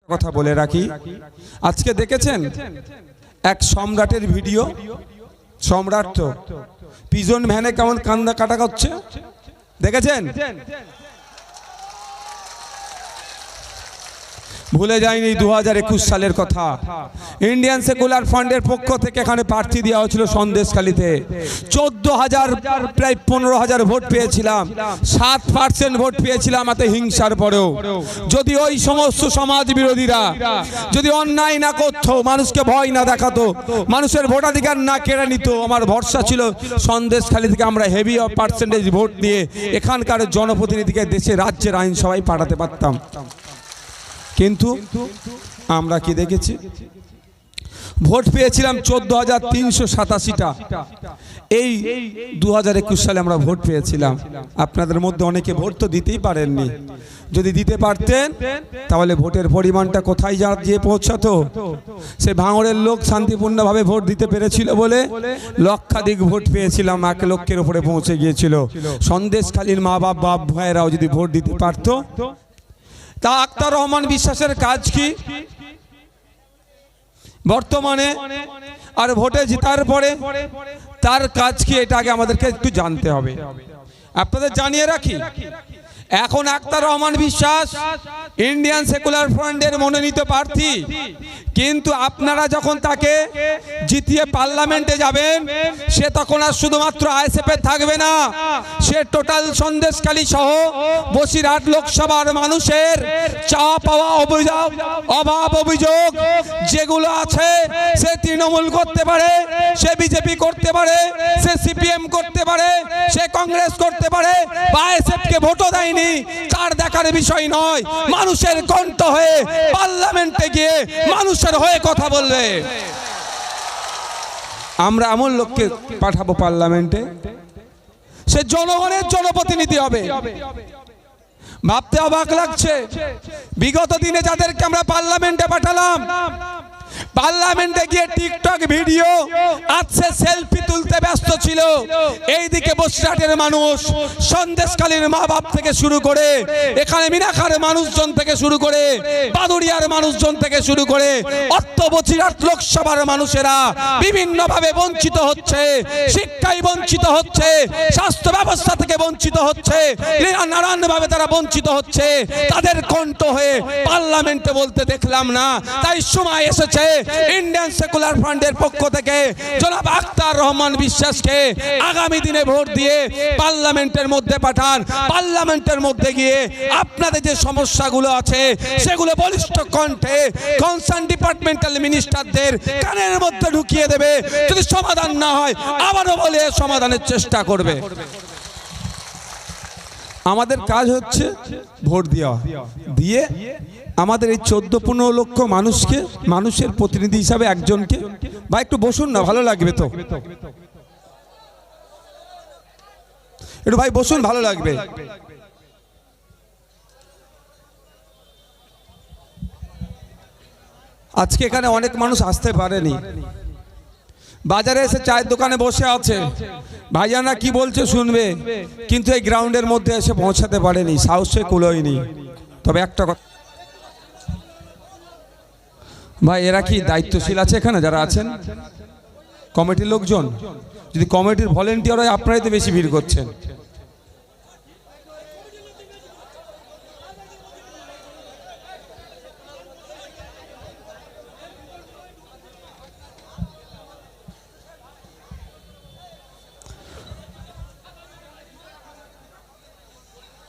কথা বলে রাখি, আজকে দেখেছেন এক সম্রাটের ভিডিও। সম্রাট তো পিজন ভ্যানে কেমন কান্না কাটা করছে, দেখেছেন? ভুলে যায়নি 2021 সালের কথা। ইন্ডিয়ান সেকুলার ফান্ডের পক্ষ থেকে এখানে প্রার্থী দেওয়া হয়েছিল সন্দেশখালীতে। 14,000 প্রায় 15,000 ভোট পেয়েছিলাম, 7% ভোট পেয়েছিলাম এত হিংসার পরেও। যদি ওই সমস্ত সমাজ বিরোধীরা যদি অন্যায় না করতো, মানুষকে ভয় না দেখাতো, মানুষের ভোটাধিকার না কেড়ে নিত, আমার ভরসা ছিল সন্দেশখালী থেকে আমরা হেভি পার্সেন্টেজ ভোট দিয়ে এখানকার জনপ্রতিনিধিকে দেশে রাজ্যের আইনসভায় পাঠাতে পারতাম। কিন্তু আমরা কি দেখেছি? ভোট পেয়েছিলাম 14,387টা। এই 2021 সালে আমরা ভোট পেয়েছিলাম। আপনাদের মধ্যে অনেকে ভোট তো দিতেই পারেননি। যদি দিতে পারতেন তাহলে ভোটের পরিমাণটা কোথায় গিয়ে পৌঁছাতো? সে ভাঙড়ের লোক শান্তিপূর্ণভাবে ভোট দিতে পেরেছিল বলে লক্ষাধিক ভোট পেয়েছিলাম, 1 লক্ষের উপরে পৌঁছে গিয়েছিল। সন্দেশখালীর মা বাপ ভাইয়েরাও যদি ভোট দিতে পারতো। তা আক্তার রহমান বিশ্বাসের কাজ কি বর্তমানে আর ভোটে জেতার পরে তার কাজ কি, এটা আগে আমাদেরকে একটু জানতে হবে। আপনাদের জানিয়ে রাখি, এখন আক্তার রহমান বিশ্বাস ইন্ডিয়ান সেকুলার ফ্রন্টের মনোনীত প্রার্থী, কিন্তু আপনারা যখন তাকে জিতিয়ে পার্লামেন্টে যাবেন, সে তখন আর শুধুমাত্র আইএসএফ থাকবে না, সে টোটাল সন্দেশখালী সহ বসিরহাট লোকসভার মানুষের চাওয়া পাওয়া অভাব অভিযোগ যেগুলো আছে, সে তৃণমূল করতে পারে, সে বিজেপি করতে পারে, সে সিপিএম করতে পারে, সে কংগ্রেস করতে পারে, বা আইএসএফকে ভোটও দেয়নি, তার দেখার বিষয় নয়। মানুষের কণ্ঠ হয়ে পার্লামেন্টে গিয়ে মানুষের হয়ে কথা বলবে। আমরা এমন লোককে পাঠাবো পার্লামেন্টে, সে জনগণের জনপ্রতিনিধি হবে। ভাবতে অবাক লাগছে, বিগত দিনে যাদেরকে আমরা পার্লামেন্টে পাঠালাম, পার্লামেন্টে গিয়ে টিকটক ভিডিও আছে, সেলফি তুলতে ব্যস্ত ছিল। এইদিকে বসিরহাটের মানুষ, সন্দেশখালীর মা বাপ থেকে শুরু করে, এখানে মিনাখার মানুষজন থেকে শুরু করে, বাদুড়িয়ার মানুষজন থেকে শুরু করে, অর্থ বসিরহাট লোকসভার মানুষেরা বিভিন্নভাবে বঞ্চিত হচ্ছে। শিক্ষায় বঞ্চিত হচ্ছে, স্বাস্থ্য ব্যবস্থা থেকে বঞ্চিত হচ্ছে, নানানভাবে তারা বঞ্চিত হচ্ছে। তাদের কণ্ঠ হয়ে পার্লামেন্টে বলতে দেখলাম না। তাই সময় এসেছে ইন্ডিয়ান সেকুলার ফ্রন্টের পক্ষ থেকে জনাব আক্তার রহমান বিশ্বাসকে আগামী দিনে ভোট দিয়ে পার্লামেন্টের মধ্যে পাঠান। পার্লামেন্টের মধ্যে গিয়ে আপনাদের যে সমস্যাগুলো আছে সেগুলো বলিষ্ঠ কণ্ঠে কনসার্ন ডিপার্টমেন্টাল মিনিস্টারদের কানের মধ্যে ঢুকিয়ে দেবে। যদি সমাধান না হয় আবারও বলে সমাধানের চেষ্টা করবে। আমাদের কাজ হচ্ছে ভোট দেওয়া, দিয়ে আমাদের এই 14-15 লক্ষ মানুষকে, মানুষের প্রতিনিধি হিসাবে একজনকে, বা একটু বসুন না, ভালো লাগবে তো, একটু ভাই বসুন, ভালো লাগবে। আজকে এখানে অনেক মানুষ আসতে পারেনি, বাজারে এসে চায়ের দোকানে বসে আছে, ভাইজানা কি বলছে শুনবে, কিন্তু এই গ্রাউন্ডের মধ্যে এসে পৌঁছাতে পারেনি, সাহসে কুলোয়নি। তবে একটা কথা ভাই, এরা কি দায়িত্বশীল আছে এখানে যারা আছেন কমিটির লোকজন? যদি কমিটির ভলেন্টিয়ার হয়, আপনারাই তো বেশি ভিড় করছেন।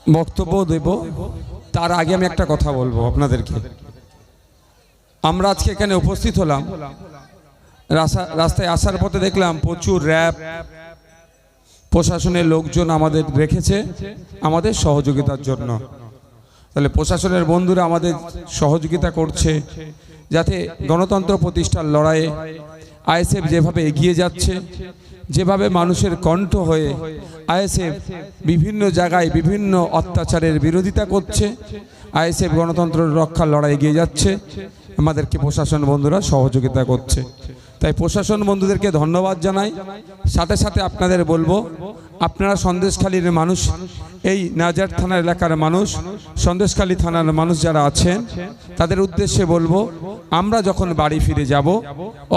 বক্তব্য দেব, তার আগে আমি একটা কথা বলবো আপনাদেরকে। আমরা আজকে এখানে উপস্থিত হলাম, রাস্তায় আসার পথে দেখলাম প্রচুর র্যাব প্রশাসনের লোকজন আমাদের রেখেছে আমাদের সহযোগিতার জন্য। তাহলে প্রশাসনের বন্ধুরা আমাদের সহযোগিতা করছে যাতে গণতন্ত্র প্রতিষ্ঠার লড়াইয়ে আইএসএফ যেভাবে এগিয়ে যাচ্ছে, যেভাবে মানুষের কণ্ঠ হয়ে আইএসএফ বিভিন্ন জায়গায় বিভিন্ন অত্যাচারের বিরোধিতা করছে, আইএসএফ গণতন্ত্র রক্ষার লড়াই এগিয়ে যাচ্ছে, আমাদেরকে প্রশাসন বন্ধুরা সহযোগিতা করছে। তাই প্রশাসন বন্ধুদেরকে ধন্যবাদ জানাই। সাথে সাথে আপনাদের বলবো, আপনারা সন্দেশখালীর মানুষ, এই নাজার থানার এলাকার মানুষ, সন্দেশখালী থানার মানুষ যারা আছেন, তাদের উদ্দেশ্যে বলবো, আমরা যখন বাড়ি ফিরে যাব,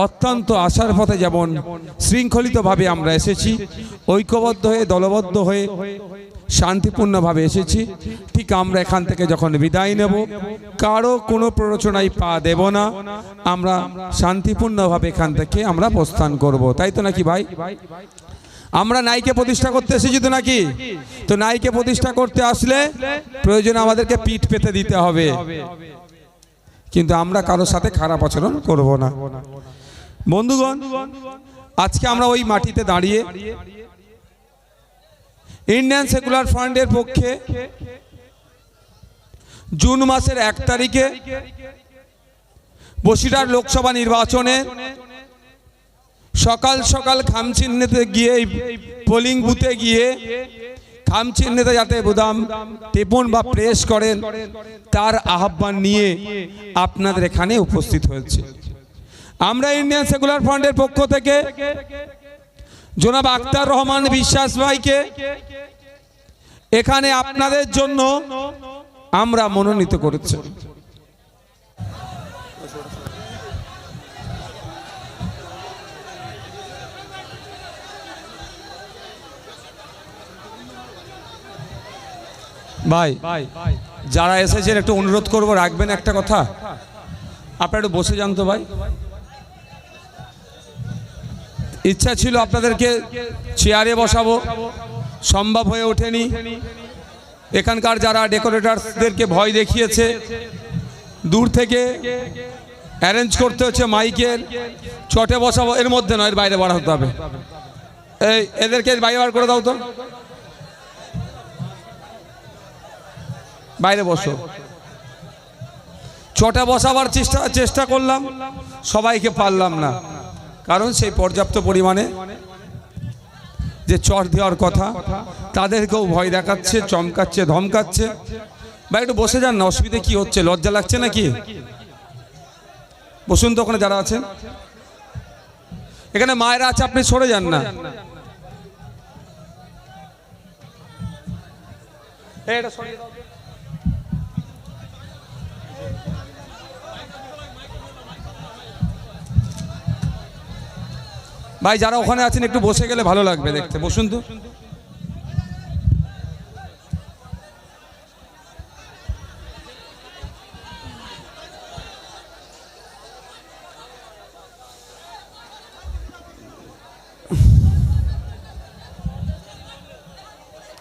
অত্যন্ত আশার পথে যেমন শৃঙ্খলিতভাবে আমরা এসেছি, ঐক্যবদ্ধ হয়ে দলবদ্ধ হয়ে শান্তিপূর্ণভাবে এসেছি, ঠিক আমরা এখান থেকে যখন বিদায় নেব, কারো কোনো প্ররোচনায় পা দেব না, আমরা শান্তিপূর্ণভাবে এখান থেকে আমরা প্রস্থান করব। তাই তো নাকি ভাই? আমরা নাইকে প্রতিষ্ঠা করতে এসেছি তো নাকি? তো নাইকে প্রতিষ্ঠা করতে আসলে প্রয়োজনে আমাদেরকে পিঠ পেতে দিতে হবে, কিন্তু আমরা কারোর সাথে খারাপ আচরণ করব না। বন্ধুগণ, আজকে আমরা ওই মাটিতে দাঁড়িয়ে ইন্ডিয়ান সেকুলার ফ্রন্টের পক্ষে জুন মাসের 1 তারিখে বসিরহাট লোকসভা নির্বাচনে সকাল সকাল খামচিহ্নেতে গিয়ে, পোলিং বুথে গিয়ে খামচিহ্নেতে যাতে বোতাম টিপুন বা প্রেস করেন, তার আহ্বান নিয়ে আপনাদের এখানে উপস্থিত হয়েছে। আমরা ইন্ডিয়ান সেকুলার ফ্রন্টের পক্ষ থেকে জনাব আখতার রহমান বিশ্বাস ভাইকে এখানে আপনাদের জন্য আমরা মনোনীত করেছি। ভাই যারা এসেছেন একটু অনুরোধ করব, রাখবেন একটা কথা, আপনারা একটু বসে যান তো ভাই। ইচ্ছা ছিল আপনাদেরকে চেয়ারে বসাবো, সম্ভব হয়ে ওঠেনি। এখানকার যারা ডেকোরেটরদেরকে ভয় দেখিয়েছে, দূর থেকে অ্যারেঞ্জ করতে হচ্ছে মাইকের, চটে বসাবো, এর মধ্যে নয়, এর বাইরে বার হতে হবে। এদেরকে বাইরে বার করে দাও তো, বাইরে বসো। চটে বসাবার চেষ্টা করলাম, সবাইকে পারলাম না, কারণ সেই পর্যাপ্ত পরিমাণে যে চট দেওয়ার কথা, তাদেরকেও ভয় দেখাচ্ছে, চমকাচ্ছে, ধমকাচ্ছে। ভাই একটু বসে যান না, অসুবিধে কি হচ্ছে? লজ্জা লাগছে নাকি? বসুন তো ওখানে যারা আছেন। এখানে মায়েরা আছে, আপনি সরে যান না। ভাই যারা ওখানে আছেন একটু বসে গেলে ভালো লাগবে দেখতে, বসুন তো।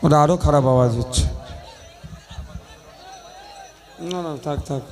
ওটা আরো খারাপ আওয়াজ হচ্ছে। না না, থাক থাক।